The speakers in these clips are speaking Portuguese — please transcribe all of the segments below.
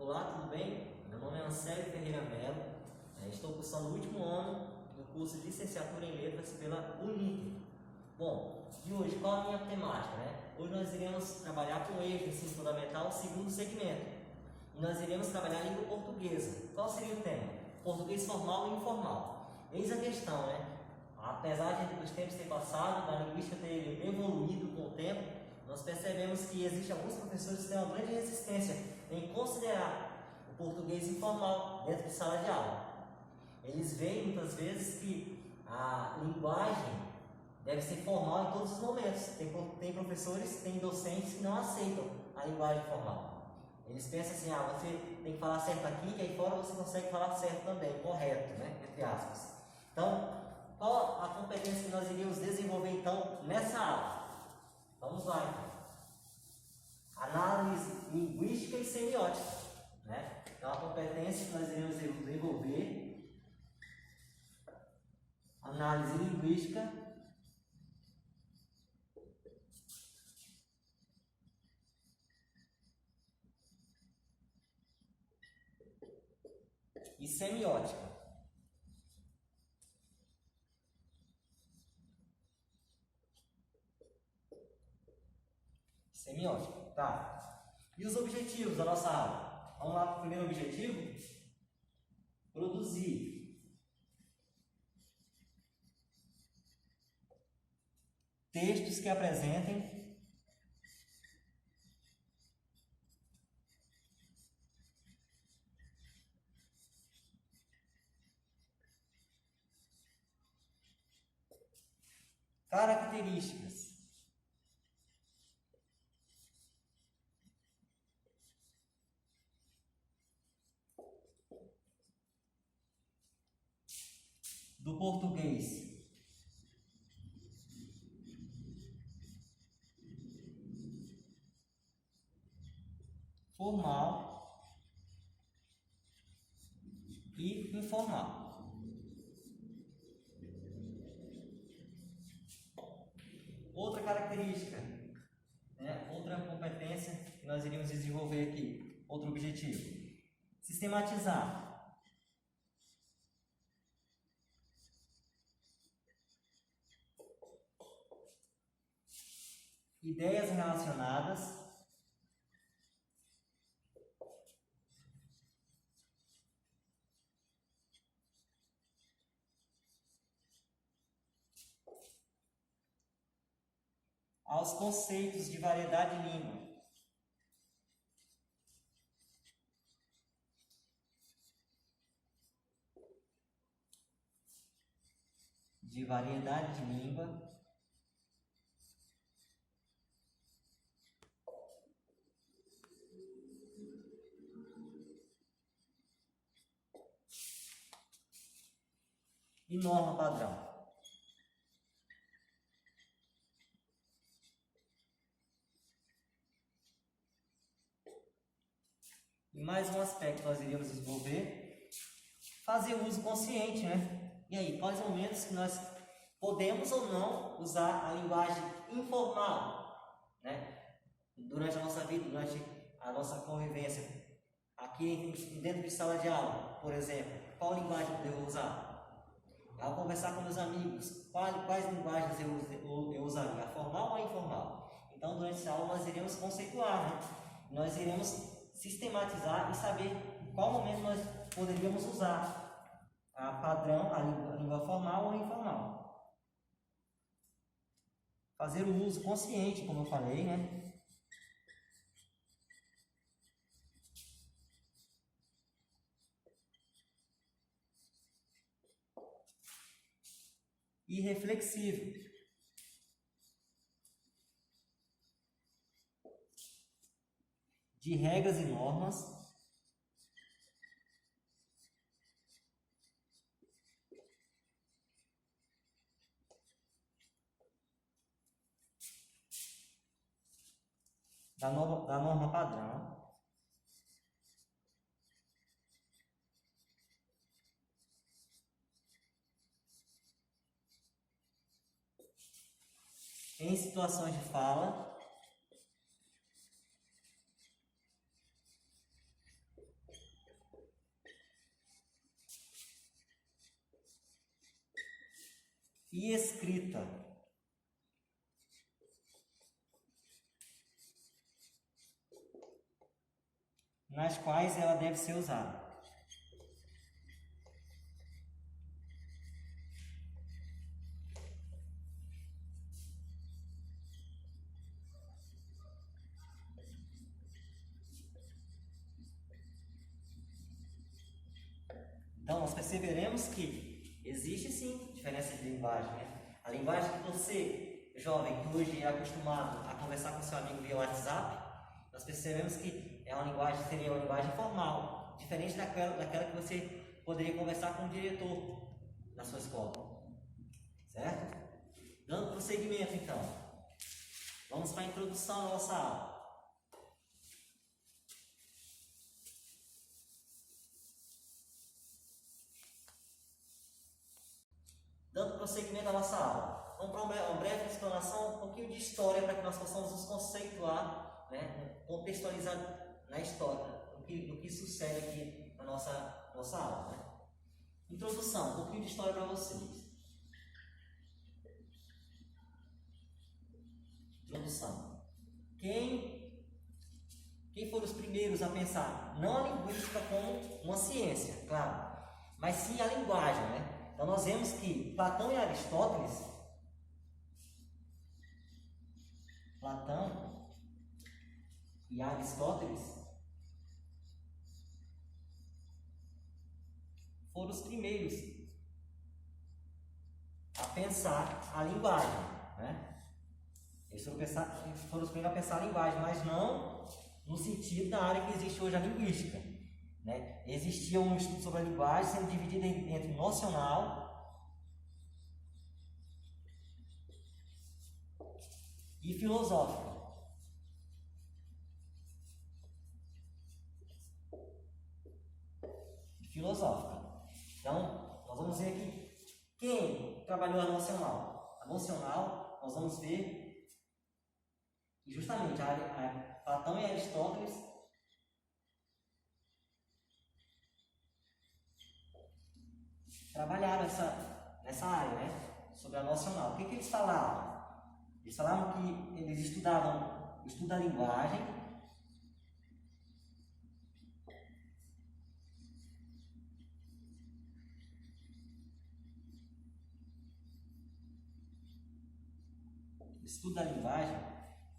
Olá, tudo bem? Meu nome é Anselmo Ferreira Melo, estou cursando o último ano do curso de Licenciatura em Letras pela Uninter. Bom, e hoje qual a minha temática, Hoje nós iremos trabalhar com o eixo de ensino fundamental, segundo segmento. E nós iremos trabalhar a língua portuguesa. Qual seria o tema? Português formal e informal. Eis a questão, Apesar dos tempos terem passado, a linguística ter evoluído com o tempo, nós percebemos que existem alguns professores que têm uma grande resistência em considerar o português informal dentro de sala de aula. Eles veem muitas vezes que a linguagem deve ser formal em todos os momentos. Tem professores, tem docentes que não aceitam a linguagem formal. Eles pensam assim, você tem que falar certo aqui, que aí fora você consegue falar certo também, correto, entre aspas. Então, qual a competência que nós iríamos desenvolver então nessa aula? Vamos lá então. Análise linguística e semiótica, Então a competência que nós iremos desenvolver, análise linguística e semiótica. Semiótica, tá. E os objetivos da nossa aula? Vamos lá para o primeiro objetivo? Produzir textos que apresentem características do português formal e informal. Outra característica, outra competência que nós iríamos desenvolver aqui, outro objetivo: sistematizar ideias relacionadas aos conceitos de variedade de língua. De variedade de língua e norma padrão. E mais um aspecto que nós iríamos desenvolver: fazer uso consciente, E aí, quais momentos que nós podemos ou não usar a linguagem informal, Durante a nossa vida, durante a nossa convivência, aqui dentro de sala de aula, por exemplo, qual linguagem eu devo usar? Ao conversar com meus amigos, quais linguagens eu usaria, a formal ou a informal? Então, durante essa aula, nós iremos conceituar, Nós iremos sistematizar e saber em qual momento nós poderíamos usar a padrão, a língua formal ou informal. Fazer o uso consciente, como eu falei, E reflexivo. De regras e normas da norma padrão em situações de fala e escrita, nas quais ela deve ser usada. Então, nós perceberemos que existe sim diferença de linguagem, né? A linguagem que você, jovem, que hoje é acostumado a conversar com seu amigo via WhatsApp, nós percebemos que é uma linguagem, seria uma linguagem formal, diferente daquela que você poderia conversar com o diretor na sua escola, certo? Dando prosseguimento, então, vamos para a introdução da nossa aula. Dando prosseguimento à nossa aula, vamos para uma breve explanação, um pouquinho de história, para que nós possamos nos conceituar, né, contextualizar na história, o que sucede aqui na nossa aula. Né? Introdução, um pouquinho de história para vocês. Introdução. Quem foram os primeiros a pensar, não a linguística como uma ciência, claro, mas sim a linguagem, né? Então nós vemos que Platão e Aristóteles foram os primeiros a pensar a linguagem, né? Eles foram os primeiros a pensar a linguagem, mas não no sentido da área que existe hoje a linguística. Né? Existia um estudo sobre a linguagem sendo dividido entre nocional e filosófica. Então, nós vamos ver aqui quem trabalhou a nocional. A nocional, nós vamos ver que justamente a Platão e Aristóteles trabalharam nessa área, né? Sobre a nocional. O que eles falavam? Eles falavam que eles estudavam o estudo da linguagem,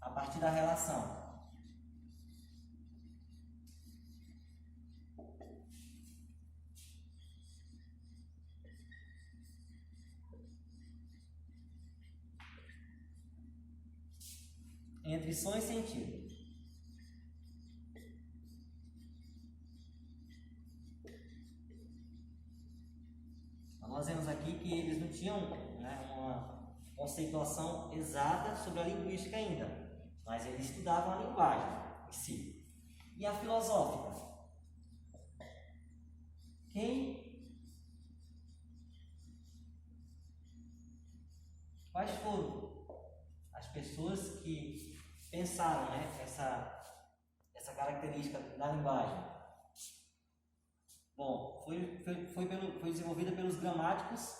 a partir da relação entre som e sentido. Então, nós vemos aqui que eles não tinham, né, uma conceituação exata sobre a linguística ainda, mas eles estudavam a linguagem em si. E a filosófica? Quais foram as pessoas que pensaram, né, essa característica da linguagem? Bom, foi desenvolvida pelos gramáticos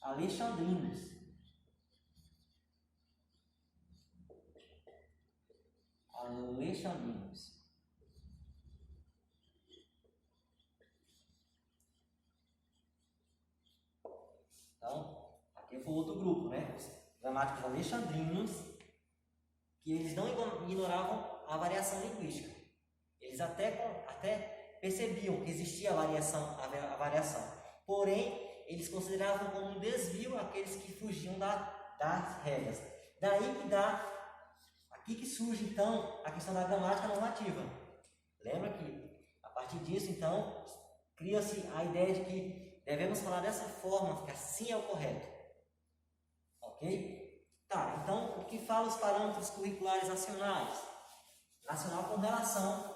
alexandrinos. Então, aqui foi outro grupo, né? Os gramáticos alexandrinos, que eles não ignoravam a variação linguística. Eles até percebiam que existia a variação. Porém, eles consideravam como um desvio aqueles que fugiam das regras. Aqui que surge então a questão da gramática normativa. Lembra que a partir disso então cria-se a ideia de que devemos falar dessa forma, que assim é o correto. Ok? Tá, então o que fala os parâmetros curriculares nacionais? Nacional com relação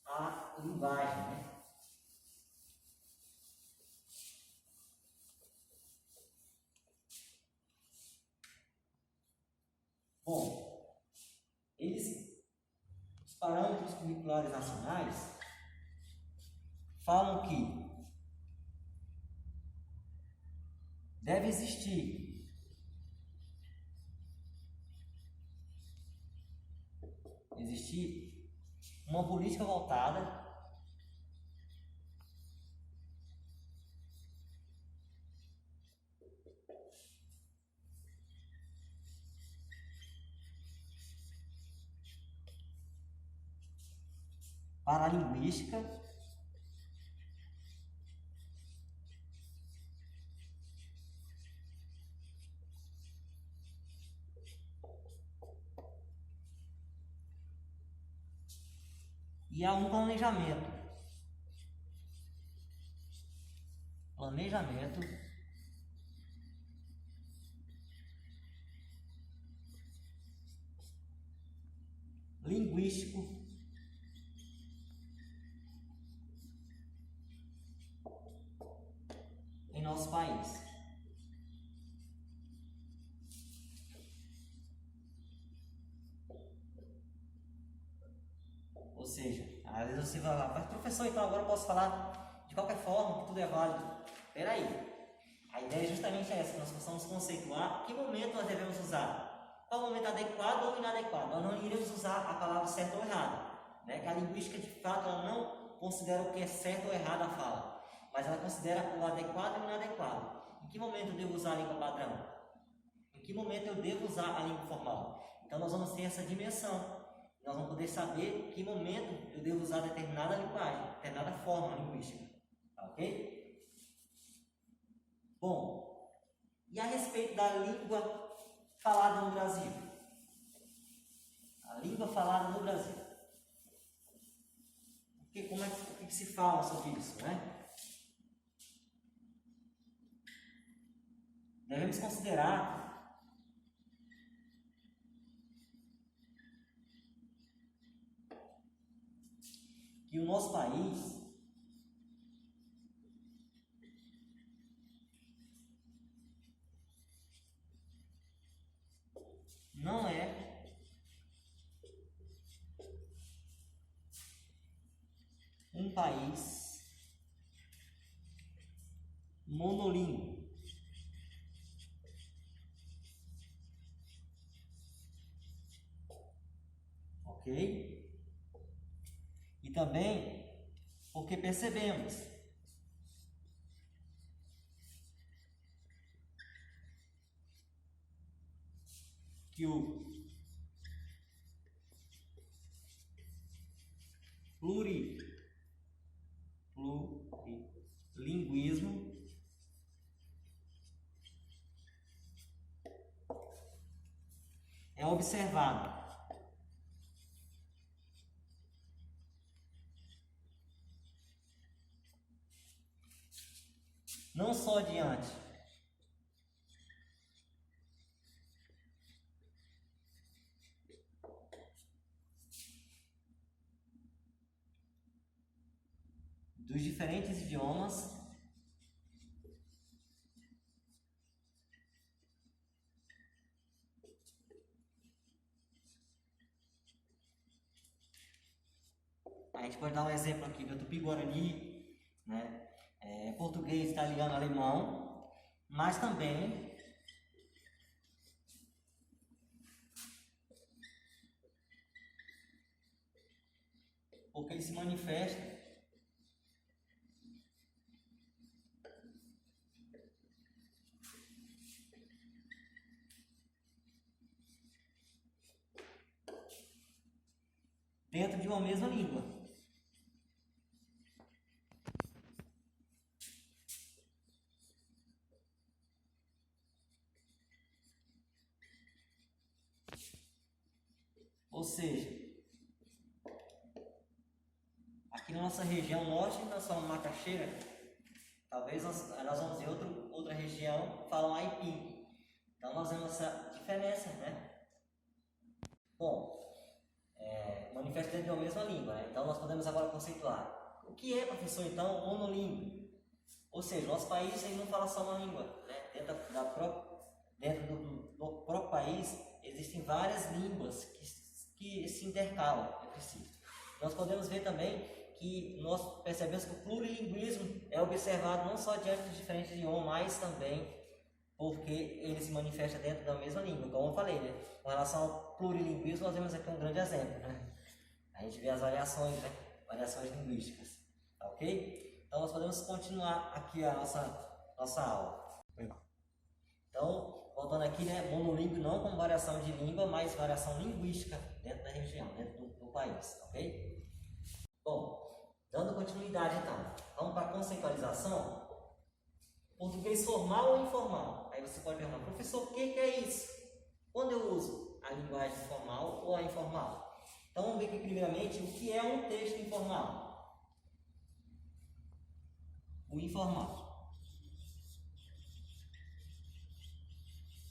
à linguagem, né? Bom, os parâmetros curriculares nacionais falam que deve existir uma política voltada para a linguística e há um planejamento linguístico em nosso país. Ou seja, às vezes você vai lá, mas professor, então agora eu posso falar de qualquer forma, que tudo é válido. Espera aí. A ideia é justamente essa, que nós possamos conceituar que momento nós devemos usar. Qual momento adequado ou inadequado. Nós não iremos usar a palavra certa ou errada. Né? Que a linguística, de fato, ela não considera o que é certo ou errado a fala, mas ela considera o adequado e o inadequado. Em que momento eu devo usar a língua padrão? Em que momento eu devo usar a língua formal? Então nós vamos ter essa dimensão. Nós vamos poder saber em que momento eu devo usar determinada linguagem, determinada forma linguística. Tá ok? Bom, e a respeito da língua falada no Brasil? A língua falada no Brasil. O que se fala sobre isso, né? Devemos considerar que o nosso país não é um país monolíngue. Ok? E também porque percebemos que o plurilinguismo é observado não só diante dos diferentes idiomas, a gente pode dar um exemplo aqui do Tupi-Guarani, né? Português, italiano, alemão, mas também porque ele se manifesta dentro de uma mesma língua. Ou seja, aqui na nossa região norte, nós somos macaxeira, talvez nós vamos em outra região, falam aipim. Então nós vemos essa diferença, né? Bom, manifesta dentro de uma mesma língua, né? Então nós podemos agora conceituar. O que é, professor, então, monolíngue? Ou seja, nosso país ele não fala só uma língua, né? Dentro do próprio país existem várias línguas que se intercalam entre si. Nós podemos ver também que nós percebemos que o plurilinguismo é observado não só diante dos diferentes idiomas, mas também porque ele se manifesta dentro da mesma língua, como eu falei, né? Com relação ao plurilinguismo, nós vemos aqui um grande exemplo, né? A gente vê as variações, né? Variações linguísticas, tá ok? Então, nós podemos continuar aqui a nossa aula. Então, voltando aqui, né? Monolíngue não como variação de língua, mas variação linguística dentro da região, dentro do país, ok? Bom, dando continuidade então, vamos para a conceitualização. Português formal ou informal? Aí você pode perguntar, professor, o que é isso? Quando eu uso a linguagem formal ou a informal? Então vamos ver aqui primeiramente o que é um texto informal. O informal.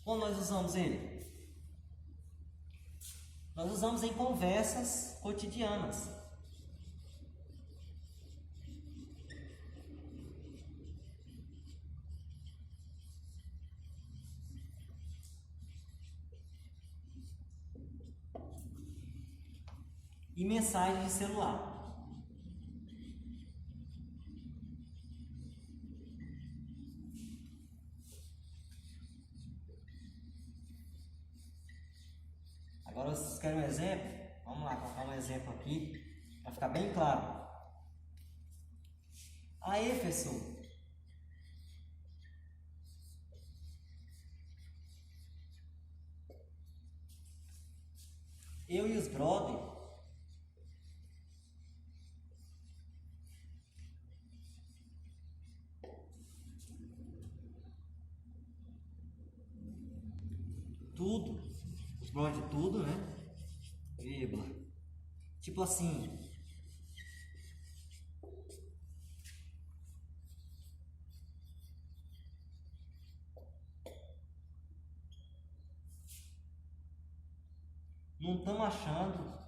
Quando nós usamos ele? Nós usamos em conversas cotidianas. E mensagens de celular. Agora vocês querem um exemplo? Vamos lá, colocar um exemplo aqui para ficar bem claro. A Éfeso. Eu e os brother. Tudo. Os brother de tudo, né? Vírgula. Tipo assim. Não estão achando.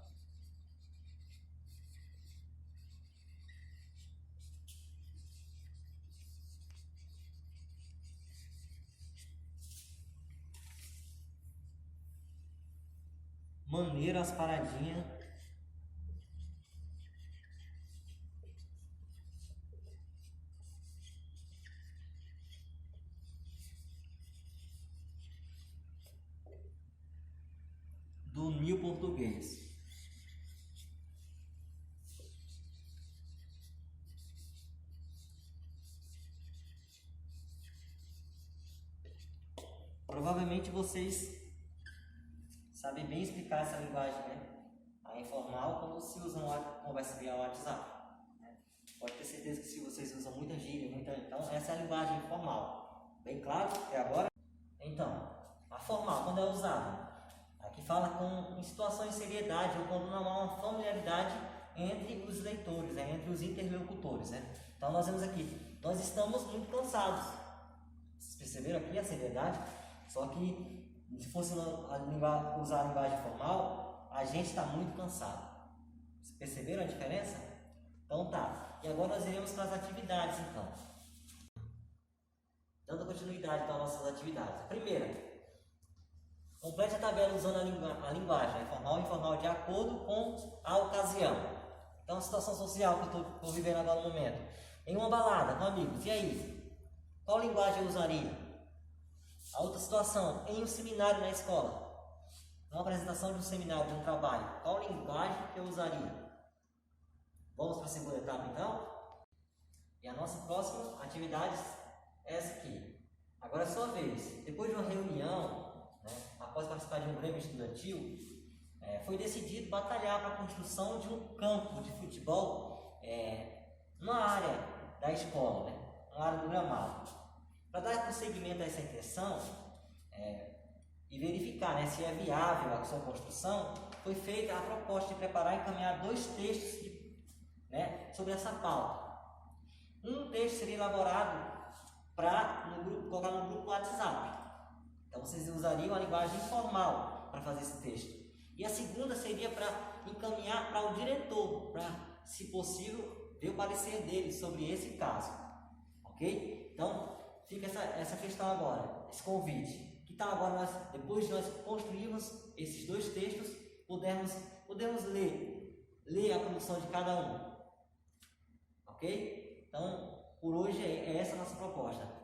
Maneira as paradinhas. Do New Português. Provavelmente vocês sabem bem explicar essa linguagem, né? A informal, quando se usa uma conversa via WhatsApp. Né? Pode ter certeza que se vocês usam muita gíria, então essa é a linguagem informal. Bem claro até agora? Então, a formal, quando é usada? Aqui fala em situações de seriedade ou quando não há uma familiaridade entre os leitores, né? Entre os interlocutores. Né? Então nós vemos aqui, nós estamos muito cansados. Vocês perceberam aqui a seriedade? Só que se fosse usar a linguagem formal, a gente está muito cansado. Vocês perceberam a diferença? Então tá. E agora nós iremos para as atividades então. Dando continuidade para as nossas atividades. A primeira, complete a tabela usando a linguagem formal e informal de acordo com a ocasião. Então a situação social que eu estou vivendo agora no momento. Em uma balada com amigos, e aí? Qual linguagem eu usaria? A outra situação, em um seminário na escola, uma apresentação de um seminário, de um trabalho, qual linguagem que eu usaria? Vamos para a segunda etapa então? E a nossa próxima atividade é essa aqui. Agora é a sua vez. Depois de uma reunião, né, após participar de um grêmio estudantil, foi decidido batalhar para a construção de um campo de futebol numa área da escola, né, uma área do gramado. Para dar prosseguimento a essa intenção e verificar, né, se é viável a sua construção, foi feita a proposta de preparar e encaminhar 2 textos sobre essa pauta. Um texto seria elaborado para colocar no grupo WhatsApp. Então vocês usariam a linguagem informal para fazer esse texto. E a segunda seria para encaminhar para o diretor, para, se possível, ver o parecer dele sobre esse caso. Ok? Então, fica essa questão agora, esse convite. Que tal agora, depois de nós construirmos esses 2 textos, podemos ler a produção de cada um. Ok? Então, por hoje é essa a nossa proposta.